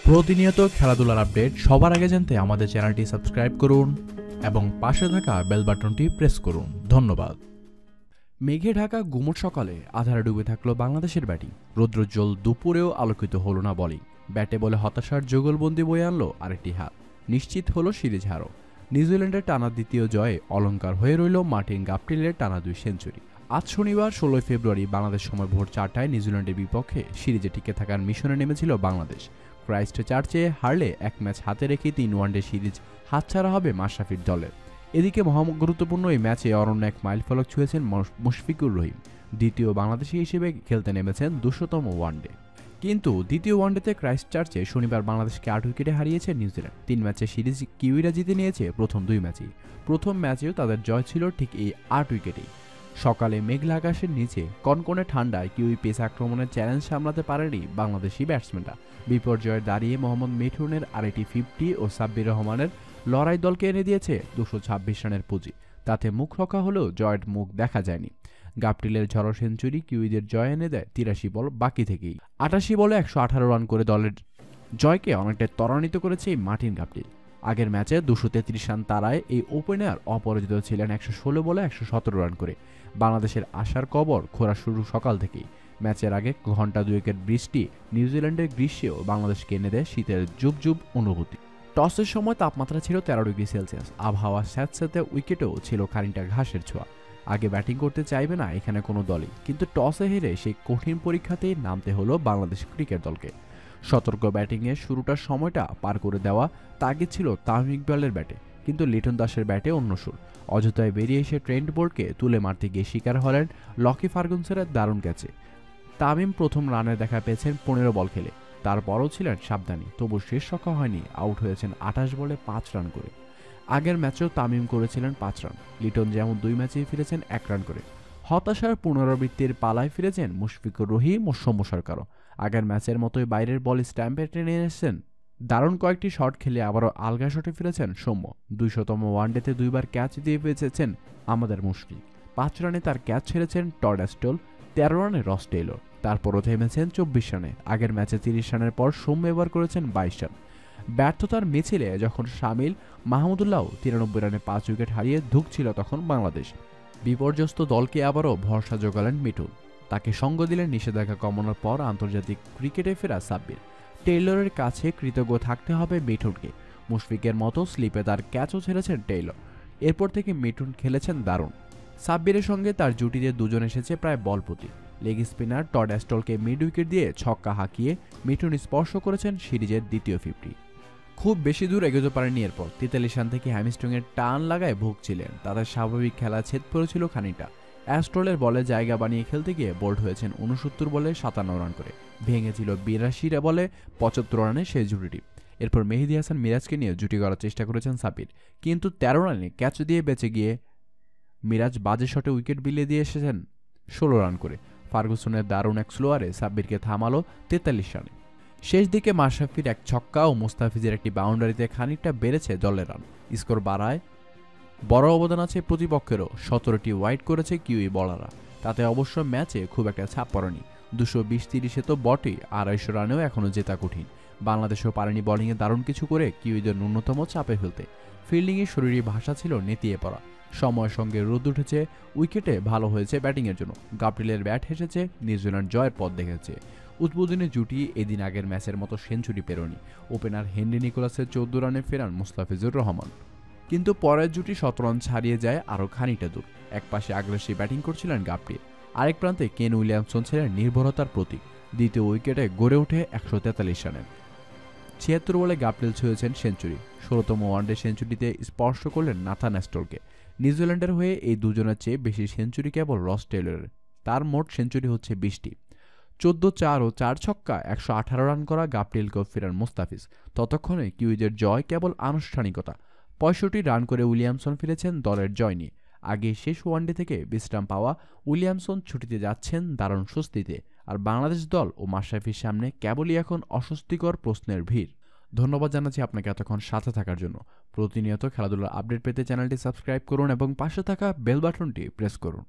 প্রতিনিয়ত খেলাধুলার আপডেট সবার আগে জানতে আমাদের চ্যানেলটি সাবস্ক্রাইব করুন এবং পাশে থাকা বেল বাটনটি প্রেস করুন। ধন্যবাদ। মেঘে ঢাকা গুমট সকালে আঁধারে ডুবে থাকলো বাংলাদেশের ব্যাটিং। রৌদ্রোজ্জ্বল দুপুরেও আলোকিত হলো না বোলিং। ব্যাটে বলে হতাশার যুগলবন্দি বয়ে আনলো আরেকটি হার। নিশ্চিত হলো সিরিজ হারও। নিউজিল্যান্ডের টানা দ্বিতীয় জয়ে অলঙ্কার হয়ে রইল মার্টিন গাপটিলের টানা 2 সেঞ্চুরি। আজ শনিবার 16 ফেব্রুয়ারি বাংলাদেশ সময় ভোর 4টায় নিউজিল্যান্ডের বিপক্ষে সিরিজে টিকে থাকার মিশনে নেমেছিল বাংলাদেশ। ক্রাইস্ট চার্চে হারলে 1 ম্যাচ হাতে রেখে 3 ওয়ানডে সিরিজ হাতছাড়া হবে মাশরাফির দলের। এদিকে গুরুত্বপূর্ণ এই ম্যাচে অনন্য এক মাইলফলক ছুঁয়েছেন মুশফিকুর রহিম। দ্বিতীয় বাংলাদেশি হিসেবে খেলতে নেমেছেন 200তম ওয়ানডে। কিন্তু দ্বিতীয় ওয়ানডেতে ক্রাইস্ট চার্চে শনিবার বাংলাদেশকে 8 উইকেটে হারিয়েছে নিউজিল্যান্ড। 3 ম্যাচে সিরিজ কিউইরা জিতে নিয়েছে প্রথম 2 ম্যাচেই। প্রথম ম্যাচেও তাদের জয় ছিল ঠিক এই 8 উইকেটেই। সকালে মেঘলা আকাশের নিচে কনকনে ঠান্ডায় কিউই পেস আক্রমণের চ্যালেঞ্জ সামলাতে পারেনি বাংলাদেশি ব্যাটসম্যানরা। বিপর্যয়ে দাঁড়িয়ে মোহাম্মদ মিঠুনের আরেকটি 50 ও সাব্বির রহমানের লড়াই দলকে এনে দিয়েছে 226 রানের পুঁজি। তাতে মুখ রক্ষা হলেও জয়ের মুখ দেখা যায়নি। গাপটিলের ঝড়ো সেঞ্চুরি কিউইদের জয় এনে দেয় 83 বল বাকি থেকেই। 88 বলে 118 রান করে দলের জয়কে অনেকটা ত্বরান্বিত করেছে এই মার্টিন গাপটিল। আগের ম্যাচে 233 রান তাড়ায় এই ওপেনার অপরাজিত ছিলেন 116 বলে 117 রান করে। বাংলাদেশের আশার কবর খোঁড়া শুরু সকাল থেকেই। ম্যাচের আগে ঘণ্টা দুয়েকের বৃষ্টি নিউজিল্যান্ডের গ্রীষ্মেও বাংলাদেশকে এনে দেয় শীতের জুব অনুভূতি। টসের সময় তাপমাত্রা ছিল 13 ডিগ্রি সেলসিয়াস। আবহাওয়া স্যাঁতস্যাঁতে, উইকেটেও ছিল খানিকটা ঘাসের ছোঁয়া। আগে ব্যাটিং করতে চাইবে না এখানে কোনো দলই, কিন্তু টসে হেরে সেই কঠিন পরীক্ষাতেই নামতে হলো বাংলাদেশ ক্রিকেট দলকে। সতর্ক ব্যাটিংয়ে শুরুটার সময়টা পার করে দেওয়া তাগিদ ছিল তামিম ইকবালের ব্যাটে, কিন্তু লিটন দাসের ব্যাটে অন্য সুর। অযথায় বেরিয়ে এসে ট্রেন্ট বোল্টকে তুলে মারতে গিয়ে শিকার হলেন লকি ফার্গুসনের দারুণ ক্যাচে। তামিম প্রথম রানের দেখা পেয়েছেন 15 বল খেলে। তারপরও ছিলেন সাবধানী, তবু শেষ রক্ষা হয়নি। আউট হয়েছেন 28 বলে 5 রান করে। আগের ম্যাচেও তামিম করেছিলেন 5 রান। লিটন যেমন 2 ম্যাচেই ফিরেছেন 1 রান করে। হতাশার পুনরাবৃত্তির পালায় ফিরেছেন মুশফিকুর রহিম ও সৌম্য সরকারও। আগের ম্যাচের মতোই বাইরের বল স্ট্যাম্পে টেনে এসেছেন। দারুণ কয়েকটি শট খেলে আবারও আলগা শটে ফিরেছেন সৌম্য। 200তম ওয়ানডেতে 2 বার ক্যাচ দিয়ে বেঁচেছেন আমাদের মুশফিক। 5 রানে তার ক্যাচ ছেড়েছেন টড অ্যাস্টল, 13 রানে রস টেইলর। তারপরও থেমেছেন 24 রানে। আগের ম্যাচে 30 রানের পর সৌম্য এবার করেছেন 22 রান। ব্যর্থতার মিছিলে যখন শামিল মাহমুদুল্লাহ 93 রানে 5 উইকেট হারিয়ে ধুঁকছিল তখন বাংলাদেশ। বিপর্যস্ত দলকে আবারও ভরসা জোগালেন মিঠুন। তাকে সঙ্গ দিলেন নিষেধাজ্ঞা কমানোর পর আন্তর্জাতিক ক্রিকেটে ফেরা সাব্বির। টেইলরের কাছে কৃতজ্ঞ থাকতে হবে মিঠুনকে। মুশফিকের মতো স্লিপে তার ক্যাচও ছেড়েছেন টেইলর। এরপর থেকে মিঠুন খেলেছেন দারুণ। সাব্বিরের সঙ্গে তার জুটিতে দুজন এসেছে প্রায় বল প্রতি। লেগ স্পিনার টড অ্যাস্টলকে মিড উইকেট দিয়ে ছক্কা হাঁকিয়ে মিঠুন স্পর্শ করেছেন সিরিজের দ্বিতীয় 50। খুব বেশি দূর এগোতে পারেনি। এরপর 43 রান থেকে হ্যামস্ট্রিংয়ের টান লাগায় ভুগছিলেন। তাদের স্বাভাবিক খেলা ছেদ পড়েছিল খানিকটা। অ্যাস্ট্রলের বলে জায়গা বানিয়ে খেলতে গিয়ে বোল্ট হয়েছেন 69 বলে 57 রান করে। ভেঙেছিল 82 বলে 75 রানে সেই জুটিটি। এরপর মেহেদী হাসান মিরাজকে নিয়ে জুটি করার চেষ্টা করেছেন সাব্বির, কিন্তু 13 রানে ক্যাচ দিয়ে বেঁচে গিয়ে মিরাজ বাজে শটে উইকেট বিলিয়ে দিয়ে এসেছেন 16 রান করে। ফার্গুসনের দারুণ এক স্লোয়ারে সাব্বিরকে থামালো 43 রানে। শেষ দিকে মাশরাফির এক ছক্কা ও মুস্তাফিজের একটি বাউন্ডারিতে খানিকটা বেড়েছে দলের রান। স্কোর বাড়ায় বড় অবদান আছে প্রতিপক্ষেরও। 17টি ওয়াইড করেছে কিউই বলাররা। তাতে অবশ্য ম্যাচে খুব একটা ছাপ পড়েনি। 220-30-এ তো বটেই, 250 রানেও এখনও জেতা কঠিন। বাংলাদেশও পারেনি বোলিংয়ে দারুণ কিছু করে কিউইদের ন্যূনতম চাপে ফেলতে। ফিল্ডিংয়ে শরীরী ভাষা ছিল নেতিয়ে পড়া। সময়ের সঙ্গে রোদ উঠেছে, উইকেটে ভালো হয়েছে ব্যাটিংয়ের জন্য। গাপটিলের ব্যাট হেসেছে, নিউজিল্যান্ড জয়ের পথ দেখেছে। উদ্বোধনী জুটি এদিন আগের ম্যাচের মতো সেঞ্চুরি পেরোনি। ওপেনার হেনরি নিকোলাসের 14 রানে ফেরান মুস্তাফিজুর রহমান। কিন্তু পরের জুটি 17 রান ছাড়িয়ে যায় আরও খানিকটা দূর। একপাশে আগ্রাসী ব্যাটিং করছিলেন গাপটিল, আরেক প্রান্তে কেন উইলিয়ামসন ছিলেন নির্ভরতার প্রতীক। দ্বিতীয় উইকেটে গড়ে ওঠে 143 রানের। 76 বলে গাপটিল ছুঁয়েছেন সেঞ্চুরি। 16তম ওয়ানডে সেঞ্চুরিতে স্পর্শ করলেন নাথান অ্যাস্টলকে। নিউজিল্যান্ডের হয়ে এই দুজনের চেয়ে বেশি সেঞ্চুরি কেবল রস টেইলরের। তার মোট সেঞ্চুরি হচ্ছে 20টি। 14-4 ও 4 ছক্কা 118 রান করা গাপটিলকেও ফেরান মুস্তাফিজ। ততক্ষণে কিউইদের জয় কেবল আনুষ্ঠানিকতা। 65 রান করে উইলিয়ামসন ফিরেছেন দলের জয় নিয়ে। আগে শেষ ওয়ানডে থেকে বিশ্রাম পাওয়া উইলিয়ামসন ছুটিতে যাচ্ছেন দারুণ স্বস্তিতে। আর বাংলাদেশ দল ও মাশরাফির সামনে কেবলই এখন অস্বস্তিকর প্রশ্নের ভিড়। ধন্যবাদ জানাচ্ছি আপনাকে এতক্ষণ সাথে থাকার জন্য। প্রতিনিয়ত খেলাধুলার আপডেট পেতে চ্যানেলটি সাবস্ক্রাইব করুন এবং পাশে থাকা বেল বাটনটি প্রেস করুন।